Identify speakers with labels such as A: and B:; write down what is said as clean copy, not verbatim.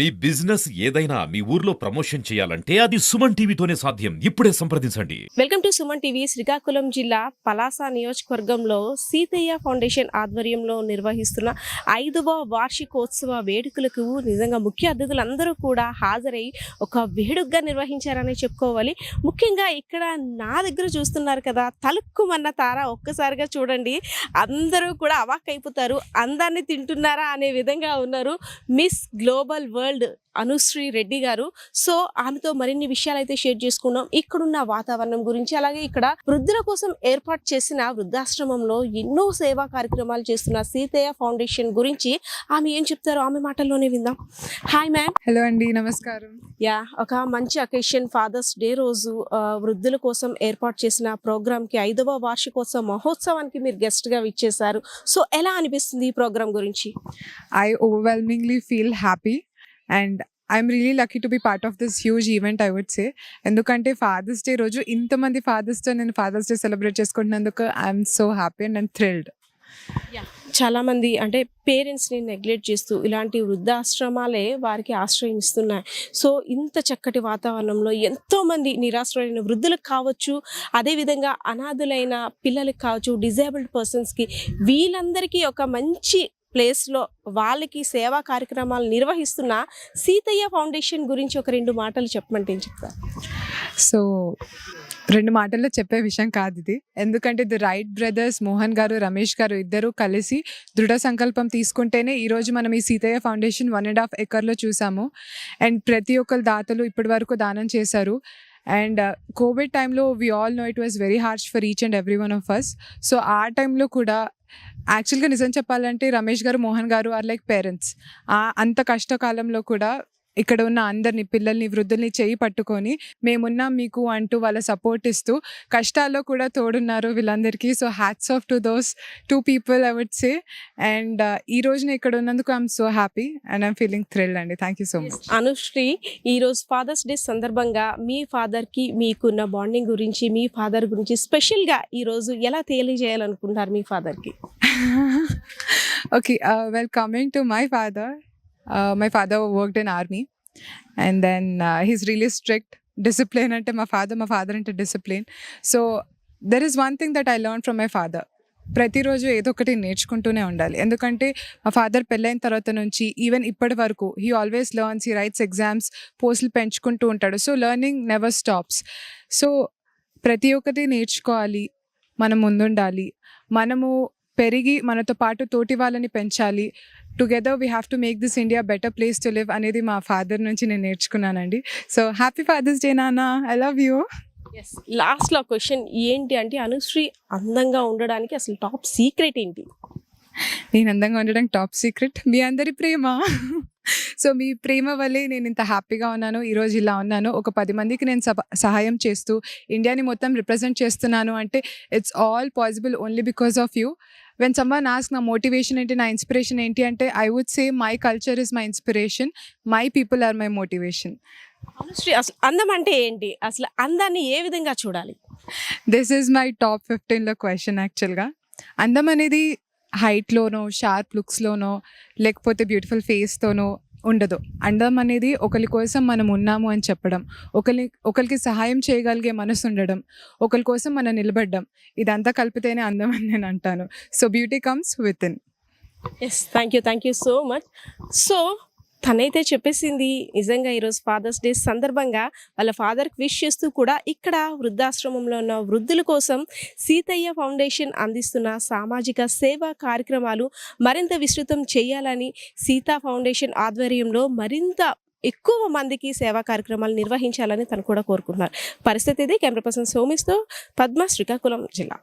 A: మీ business ఏదైనా మీ ఊర్లో promotion చేయాలంటే అది సుమన్ టీవీతోనే సాధ్యం. ఇప్పుడే సంప్రదించండి.
B: Welcome to Suman TV. Srikakulam జిల్లా పలాస నియోజకవర్గంలో సీతయ్య ఫౌండేషన్ ఆధ్వర్యంలో నిర్వహిస్తున్న 5వ వార్షికోత్సవ వేడుకలకు నిజంగా ముఖ్య అతిథులందరూ కూడా హాజరై ఒక వేడుకగా నిర్వహించారని చెప్పుకోవాలి. ముఖ్యంగా ఇక్కడ నా దగ్గర చూస్తున్నారు కదా, తలుక్కుమన్న తార ఒక్కసారిగా చూడండి, అందరూ కూడా అవాక్కైపోతారు. అందాన్ని తింటున్నారా అనే విధంగా ఉన్నారు miss global world Anusri Reddy గారు. సో ఆమెతో మరిన్ని విషయాలు అయితే షేర్ చేసుకున్నాం. ఇక్కడున్న వాతావరణం గురించి, అలాగే ఇక్కడ వృద్ధుల కోసం ఏర్పాటు చేసిన వృద్ధాశ్రమంలో ఎన్నో సేవా కార్యక్రమాలు చేస్తున్న సీతయ్య ఫౌండేషన్ గురించి ఆమె ఏం చెప్తారో ఆమె మాటల్లోనే విందాం. Hi ma'am.
C: హలో అండి, నమస్కారం.
B: ఒక మంచి అకేషన్ ఫాదర్స్ డే రోజు వృద్ధుల కోసం ఏర్పాటు చేసిన ప్రోగ్రామ్కి 5వ వార్షికోత్సవ మహోత్సవానికి మీరు గెస్ట్గా విచ్చేశారు. సో ఎలా అనిపిస్తుంది ఈ ప్రోగ్రామ్ గురించి?
C: I overwhelmingly feel happy and I'm really lucky to be part of this huge event, I would say. ఎందుకంటే ఫాదర్స్ డే రోజు ఇంతమంది ఫాదర్స్తో నేను ఫాదర్స్ డే సెలబ్రేట్ చేసుకుంటున్నందుకు I'm so happy and I'm thrilled.
B: చాలామంది అంటే పేరెంట్స్ని నెగ్లెక్ట్ చేస్తూ ఇలాంటి వృద్ధాశ్రమాలే వారికి ఆశ్రయం ఇస్తున్నాయి. సో ఇంత చక్కటి వాతావరణంలో ఎంతోమంది నిరాశ్రయమైన వృద్ధులకు కావచ్చు, అదేవిధంగా అనాథులైన పిల్లలకు కావచ్చు, డిజేబుల్డ్ పర్సన్స్కి, వీళ్ళందరికీ ఒక మంచి ప్లేస్లో వాళ్ళకి సేవా కార్యక్రమాలు నిర్వహిస్తున్న సీతయ్య ఫౌండేషన్ గురించి ఒక 2 మాటలు చెప్పమంటే ఏం చెప్తారు?
C: సో 2 మాటల్లో చెప్పే విషయం కాదు ఇది. ఎందుకంటే ది రైట్ బ్రదర్స్ మోహన్ గారు, రమేష్ గారు ఇద్దరు కలిసి దృఢ సంకల్పం తీసుకుంటేనే ఈరోజు మనం ఈ సీతయ్య ఫౌండేషన్ 1.5 ఎకర్లో చూసాము. అండ్ ప్రతి ఒక్కరు దాతలు ఇప్పటి వరకు దానం చేశారు. అండ్ కోవిడ్ టైంలో we all know it was very harsh for each and every one of us. So ఆ టైంలో కూడా యాక్చువల్గా నిజం చెప్పాలంటే రమేష్ గారు, మోహన్ గారు ఆర్ లైక్ పేరెంట్స్. అంత కష్టకాలంలో కూడా ఇక్కడ ఉన్న అందరినీ, పిల్లల్ని, వృద్ధుల్ని చేయి పట్టుకొని మేమున్నాం మీకు అంటూ వాళ్ళ సపోర్ట్ ఇస్తూ కష్టాల్లో కూడా తోడున్నారు వీళ్ళందరికీ. So hats off to those 2 people I would say. And ఈ రోజున ఇక్కడ ఉన్నందుకు I'm so happy and I'm feeling thrilled అండి. Thank you so much.
B: Anushree, ఈరోజు ఫాదర్స్ డే సందర్భంగా మీ ఫాదర్కి మీకున్న బాండింగ్ గురించి, మీ ఫాదర్ గురించి స్పెషల్గా ఈరోజు ఎలా తెలియజేయాలనుకుంటున్నారు మీ ఫాదర్కి?
C: Okay, well coming to my father. My father worked in army and then he's really strict. Discipline ante my father ante discipline. So there is one thing that I learned from my father. ప్రతిరోజు ఏదో ఒకటి నేర్చుకుంటూనే ఉండాలి. ఎందుకంటే మా father పెళ్ళైన తర్వాత నుంచి even ఇప్పటి వరకు he always learns, he writes exams, పోస్టులు పెంచుకుంటూ ఉంటాడు. So learning never stops. So ప్రతి ఒక్కటి నేర్చుకోవాలి, మనం ముందుండాలి, మనము పెరిగి మనతో పాటు తోటి వాళ్ళని పెంచాలి. Together we have to make this India better place to live అనేది మా ఫాదర్ నుంచి నేను నేర్చుకున్నానండి. సో హ్యాపీ ఫాదర్స్ డే నాన్న, ఐ లవ్ యూ.
B: లాస్ట్లో క్వశ్చన్ ఏంటి అంటే, అనుశ్రీ అందంగా ఉండడానికి అసలు టాప్ సీక్రెట్ ఏంటి?
C: నేను అందంగా ఉండడానికి టాప్ సీక్రెట్ మీ అందరి ప్రేమ. సో మీ ప్రేమ వల్లే నేను ఇంత హ్యాపీగా ఉన్నాను, ఈరోజు ఇలా ఉన్నాను. ఒక 10 మందికి నేను సహాయం చేస్తూ ఇండియాని మొత్తం రిప్రజెంట్ చేస్తున్నాను అంటే it's all possible only because of you. When someone ask నా మోటివేషన్ ఏంటి, నా ఇన్స్పిరేషన్ ఏంటి అంటే I would say my culture is my inspiration, my people are my motivation.
B: Anushree, అసలు అందం అంటే ఏంటి? అసలు అందాన్ని ఏ విధంగా చూడాలి?
C: దిస్ ఈజ్ మై టాప్ 15లో క్వశ్చన్. యాక్చువల్గా అందం అనేది హైట్లోనో, షార్ప్ లుక్స్లోనో, లేకపోతే బ్యూటిఫుల్ ఫేస్తోనో ఉండదు. అందం అనేది ఒకరి కోసం మనం ఉన్నాము అని చెప్పడం, ఒకరికి సహాయం చేయగలిగే మనసు ఉండడం, ఒకరి కోసం మనం నిలబడ్డం, ఇదంతా కలిపితేనే అందం అని నేను అంటాను. So beauty comes with in.
B: Thank you so much. So తనైతే చెప్పేసింది, నిజంగా ఈరోజు ఫాదర్స్ డే సందర్భంగా వాళ్ళ ఫాదర్కి విష్ చేస్తూ కూడా ఇక్కడ వృద్ధాశ్రమంలో ఉన్న వృద్ధుల కోసం సీతయ్య ఫౌండేషన్ అందిస్తున్న సామాజిక సేవా కార్యక్రమాలు మరింత విస్తృతం చేయాలని, సీతా ఫౌండేషన్ ఆధ్వర్యంలో మరింత ఎక్కువ మందికి సేవా కార్యక్రమాలు నిర్వహించాలని తను కూడా కోరుకుంటున్నారు. పరిస్థితి ఇది. కెమెరా పర్సన్ సోమిస్తో పద్మ, శ్రీకాకుళం జిల్లా.